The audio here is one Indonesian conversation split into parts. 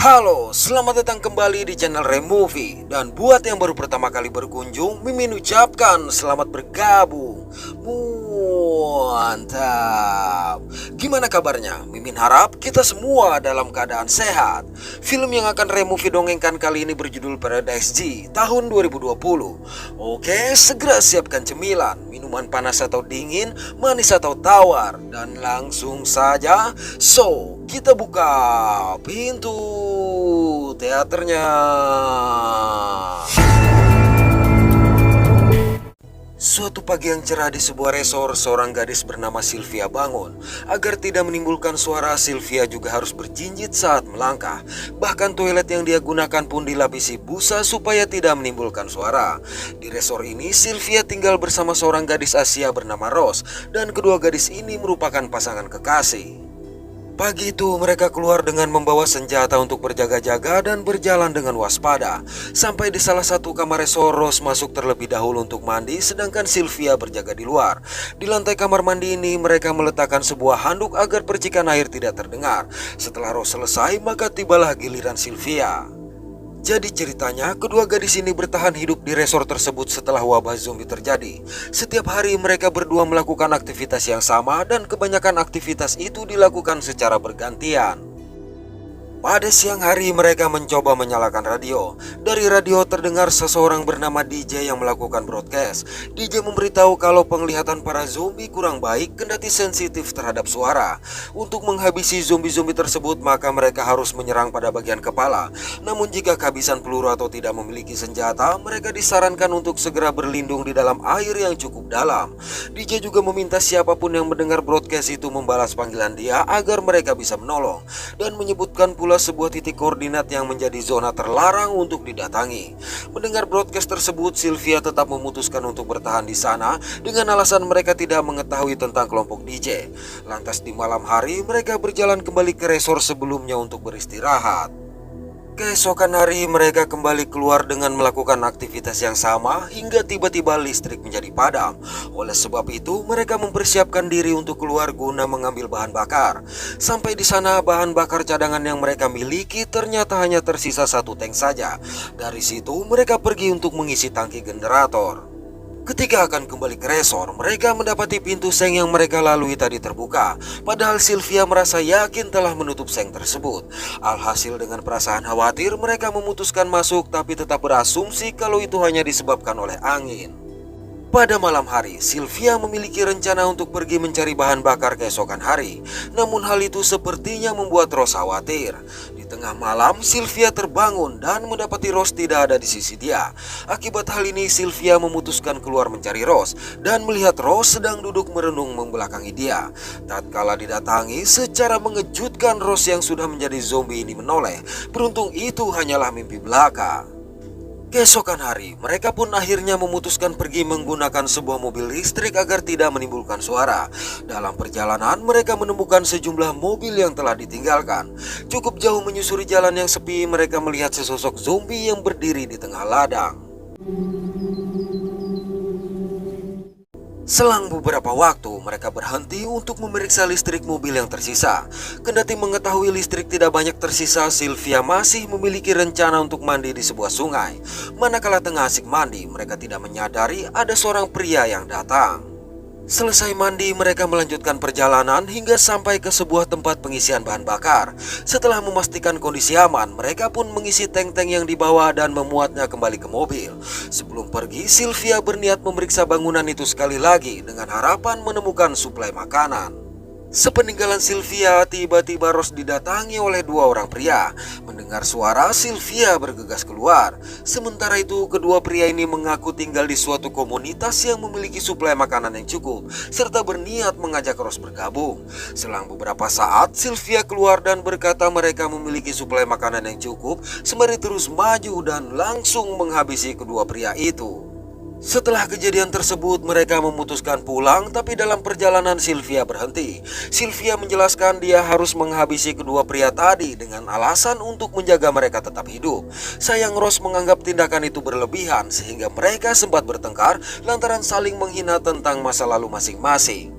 Halo, selamat datang kembali di channel Removie. Dan buat yang baru pertama kali berkunjung, Mimin ucapkan selamat bergabung. Mantap. Gimana kabarnya? Mimin harap kita semua dalam keadaan sehat. Film yang akan Removie dongengkan kali ini berjudul Paradise G tahun 2020. Oke, segera siapkan cemilan, minuman panas atau dingin, manis atau tawar, dan langsung saja kita buka pintu teaternya. Suatu pagi yang cerah di sebuah resor, seorang gadis bernama Sylvia bangun. Agar tidak menimbulkan suara, Sylvia juga harus berjinjit saat melangkah. Bahkan toilet yang dia gunakan pun dilapisi busa supaya tidak menimbulkan suara. Di resor ini, Sylvia tinggal bersama seorang gadis Asia bernama Rose, dan kedua gadis ini merupakan pasangan kekasih. Pagi itu mereka keluar dengan membawa senjata untuk berjaga-jaga dan berjalan dengan waspada. Sampai di salah satu kamar resor, Rose masuk terlebih dahulu untuk mandi, sedangkan Sylvia berjaga di luar. Di lantai kamar mandi ini mereka meletakkan sebuah handuk agar percikan air tidak terdengar. Setelah Rose selesai, maka tibalah giliran Sylvia. Jadi ceritanya, kedua gadis ini bertahan hidup di resor tersebut setelah wabah zombie terjadi. Setiap hari mereka berdua melakukan aktivitas yang sama, dan kebanyakan aktivitas itu dilakukan secara bergantian. Pada siang hari mereka mencoba menyalakan radio. Dari radio terdengar seseorang bernama DJ yang melakukan broadcast. DJ memberitahu kalau penglihatan para zombie kurang baik kendati sensitif terhadap suara. Untuk menghabisi zombie-zombie tersebut maka mereka harus menyerang pada bagian kepala. Namun jika kehabisan peluru atau tidak memiliki senjata, mereka disarankan untuk segera berlindung di dalam air yang cukup dalam. DJ juga meminta siapapun yang mendengar broadcast itu membalas panggilan dia agar mereka bisa menolong, dan menyebutkan pula sebuah titik koordinat yang menjadi zona terlarang untuk didatangi. Mendengar broadcast tersebut, Sylvia tetap memutuskan untuk bertahan di sana dengan alasan mereka tidak mengetahui tentang kelompok DJ. Lantas di malam hari mereka berjalan kembali ke resor sebelumnya untuk beristirahat. Keesokan hari mereka kembali keluar dengan melakukan aktivitas yang sama hingga tiba-tiba listrik menjadi padam. Oleh sebab itu mereka mempersiapkan diri untuk keluar guna mengambil bahan bakar. Sampai di sana bahan bakar cadangan yang mereka miliki ternyata hanya tersisa satu tank saja. Dari situ mereka pergi untuk mengisi tangki generator. Ketika akan kembali ke resor, mereka mendapati pintu seng yang mereka lalui tadi terbuka. Padahal Sylvia merasa yakin telah menutup seng tersebut. Alhasil dengan perasaan khawatir, mereka memutuskan masuk tapi tetap berasumsi kalau itu hanya disebabkan oleh angin. Pada malam hari, Sylvia memiliki rencana untuk pergi mencari bahan bakar keesokan hari. Namun hal itu sepertinya membuat Rose khawatir. Di tengah malam, Sylvia terbangun dan mendapati Rose tidak ada di sisi dia. Akibat hal ini, Sylvia memutuskan keluar mencari Rose dan melihat Rose sedang duduk merenung membelakangi dia. Tatkala didatangi, secara mengejutkan Rose yang sudah menjadi zombie ini menoleh. Beruntung itu hanyalah mimpi belaka. Keesokan hari, mereka pun akhirnya memutuskan pergi menggunakan sebuah mobil listrik agar tidak menimbulkan suara. Dalam perjalanan, mereka menemukan sejumlah mobil yang telah ditinggalkan. Cukup jauh menyusuri jalan yang sepi, mereka melihat sesosok zombie yang berdiri di tengah ladang. Selang beberapa waktu, mereka berhenti untuk memeriksa listrik mobil yang tersisa. Kendati mengetahui listrik tidak banyak tersisa, Sylvia masih memiliki rencana untuk mandi di sebuah sungai. Manakala tengah asik mandi, mereka tidak menyadari ada seorang pria yang datang. Selesai mandi, mereka melanjutkan perjalanan hingga sampai ke sebuah tempat pengisian bahan bakar. Setelah memastikan kondisi aman, mereka pun mengisi tank-tank yang dibawa dan memuatnya kembali ke mobil. Sebelum pergi, Sylvia berniat memeriksa bangunan itu sekali lagi dengan harapan menemukan suplai makanan. Sepeninggalan Sylvia, tiba-tiba Rose didatangi oleh dua orang pria. Mendengar suara, Sylvia bergegas keluar. Sementara itu, kedua pria ini mengaku tinggal di suatu komunitas yang memiliki suplai makanan yang cukup, serta berniat mengajak Rose bergabung. Selang beberapa saat, Sylvia keluar dan berkata mereka memiliki suplai makanan yang cukup, sembari terus maju dan langsung menghabisi kedua pria itu. Setelah kejadian tersebut, mereka memutuskan pulang, tapi dalam perjalanan Sylvia berhenti. Sylvia menjelaskan dia harus menghabisi kedua pria tadi dengan alasan untuk menjaga mereka tetap hidup. Sayang Rose menganggap tindakan itu berlebihan sehingga mereka sempat bertengkar lantaran saling menghina tentang masa lalu masing-masing.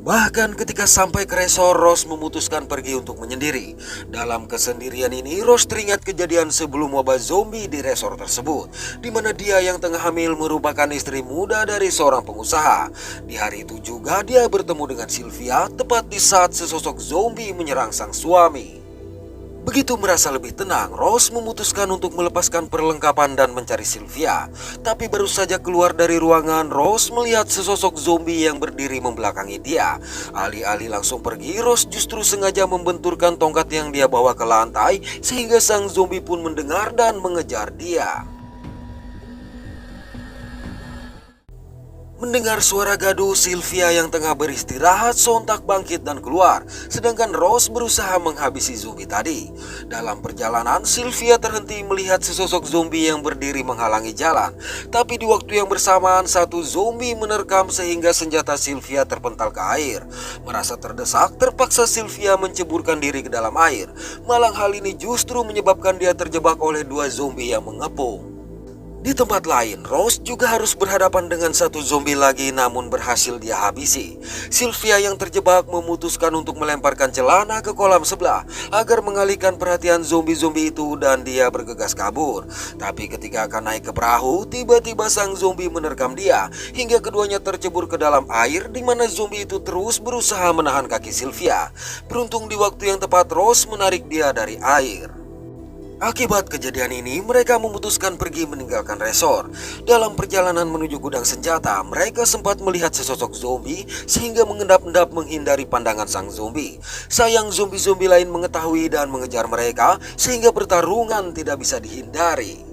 Bahkan ketika sampai ke resor, Rose memutuskan pergi untuk menyendiri. Dalam kesendirian ini, Rose teringat kejadian sebelum wabah zombie di resor tersebut, di mana dia yang tengah hamil merupakan istri muda dari seorang pengusaha. Di hari itu juga dia bertemu dengan Sylvia, tepat di saat sesosok zombie menyerang sang suami. Begitu merasa lebih tenang, Rose memutuskan untuk melepaskan perlengkapan dan mencari Sylvia. Tapi baru saja keluar dari ruangan, Rose melihat sesosok zombie yang berdiri membelakangi dia. Alih-alih langsung pergi, Rose justru sengaja membenturkan tongkat yang dia bawa ke lantai, sehingga sang zombie pun mendengar dan mengejar dia. Mendengar suara gaduh, Sylvia yang tengah beristirahat sontak bangkit dan keluar, sedangkan Rose berusaha menghabisi zombie tadi. Dalam perjalanan, Sylvia terhenti melihat sesosok zombie yang berdiri menghalangi jalan. Tapi di waktu yang bersamaan, satu zombie menerkam sehingga senjata Sylvia terpental ke air. Merasa terdesak, terpaksa Sylvia menceburkan diri ke dalam air. Malah hal ini justru menyebabkan dia terjebak oleh dua zombie yang mengepung. Di tempat lain, Rose juga harus berhadapan dengan satu zombie lagi, namun berhasil dia habisi. Sylvia yang terjebak memutuskan untuk melemparkan celana ke kolam sebelah agar mengalihkan perhatian zombie-zombie itu dan dia bergegas kabur. Tapi ketika akan naik ke perahu, tiba-tiba sang zombie menerkam dia hingga keduanya tercebur ke dalam air, di mana zombie itu terus berusaha menahan kaki Sylvia. Beruntung di waktu yang tepat, Rose menarik dia dari air. Akibat kejadian ini, mereka memutuskan pergi meninggalkan resor. Dalam perjalanan menuju gudang senjata, mereka sempat melihat sesosok zombie sehingga mengendap-endap menghindari pandangan sang zombie. Sayang zombie-zombie lain mengetahui dan mengejar mereka sehingga pertarungan tidak bisa dihindari.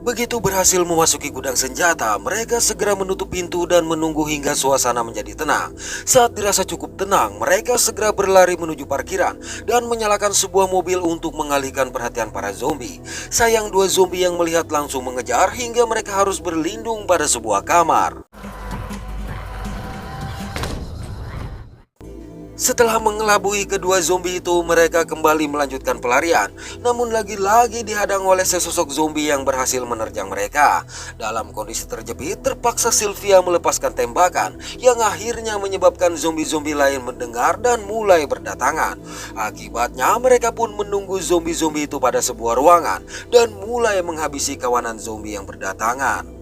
Begitu berhasil memasuki gudang senjata, mereka segera menutup pintu dan menunggu hingga suasana menjadi tenang. Saat dirasa cukup tenang, mereka segera berlari menuju parkiran dan menyalakan sebuah mobil untuk mengalihkan perhatian para zombie. Sayang dua zombie yang melihat langsung mengejar hingga mereka harus berlindung pada sebuah kamar. Setelah mengelabui kedua zombie itu, mereka kembali melanjutkan pelarian. Namun lagi-lagi dihadang oleh sesosok zombie yang berhasil menerjang mereka. Dalam kondisi terjepit, terpaksa Sylvia melepaskan tembakan yang akhirnya menyebabkan zombie-zombie lain mendengar dan mulai berdatangan. Akibatnya mereka pun menunggu zombie-zombie itu pada sebuah ruangan dan mulai menghabisi kawanan zombie yang berdatangan.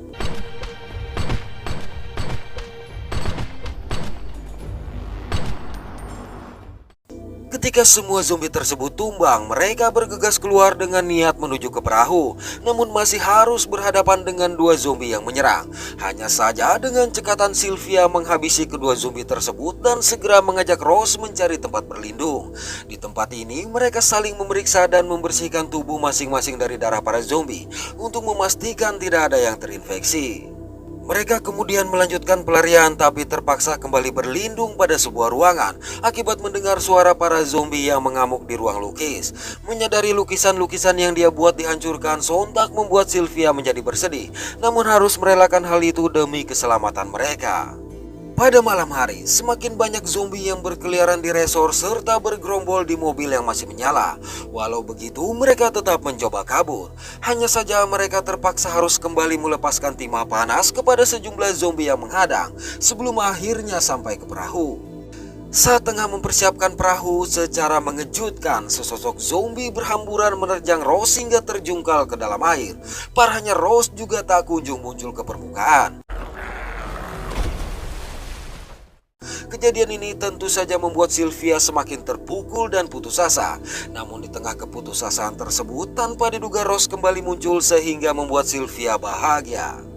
Ketika semua zombie tersebut tumbang, mereka bergegas keluar dengan niat menuju ke perahu. Namun masih harus berhadapan dengan dua zombie yang menyerang. Hanya saja dengan cekatan Sylvia menghabisi kedua zombie tersebut dan segera mengajak Rose mencari tempat berlindung. Di tempat ini mereka saling memeriksa dan membersihkan tubuh masing-masing dari darah para zombie untuk memastikan tidak ada yang terinfeksi. Mereka kemudian melanjutkan pelarian tapi terpaksa kembali berlindung pada sebuah ruangan akibat mendengar suara para zombie yang mengamuk di ruang lukis. Menyadari lukisan-lukisan yang dia buat dihancurkan, sontak membuat Sylvia menjadi bersedih, namun harus merelakan hal itu demi keselamatan mereka. Pada malam hari, semakin banyak zombie yang berkeliaran di resor serta bergerombol di mobil yang masih menyala. Walau begitu, mereka tetap mencoba kabur. Hanya saja mereka terpaksa harus kembali melepaskan timah panas kepada sejumlah zombie yang menghadang sebelum akhirnya sampai ke perahu. Saat tengah mempersiapkan perahu, secara mengejutkan sesosok zombie berhamburan menerjang Rose hingga terjungkal ke dalam air. Parahnya Rose juga tak kunjung muncul ke permukaan. Kejadian ini tentu saja membuat Sylvia semakin terpukul dan putus asa. Namun di tengah keputusasaan tersebut, tanpa diduga Rose kembali muncul sehingga membuat Sylvia bahagia.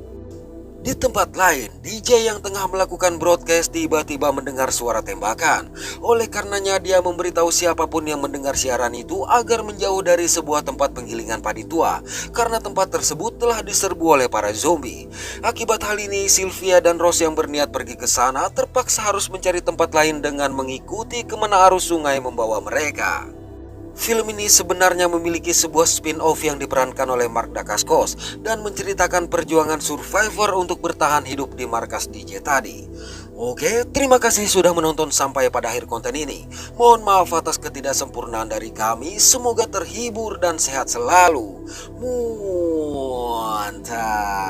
Di tempat lain, DJ yang tengah melakukan broadcast tiba-tiba mendengar suara tembakan. Oleh karenanya dia memberitahu siapapun yang mendengar siaran itu agar menjauh dari sebuah tempat penggilingan padi tua, karena tempat tersebut telah diserbu oleh para zombie. Akibat hal ini, Sylvia dan Rose yang berniat pergi ke sana terpaksa harus mencari tempat lain dengan mengikuti kemana arus sungai membawa mereka. Film ini sebenarnya memiliki sebuah spin-off yang diperankan oleh Mark Dacascos dan menceritakan perjuangan survivor untuk bertahan hidup di markas DJ tadi. Oke, terima kasih sudah menonton sampai pada akhir konten ini. Mohon maaf atas ketidaksempurnaan dari kami. Semoga terhibur dan sehat selalu. Mantap.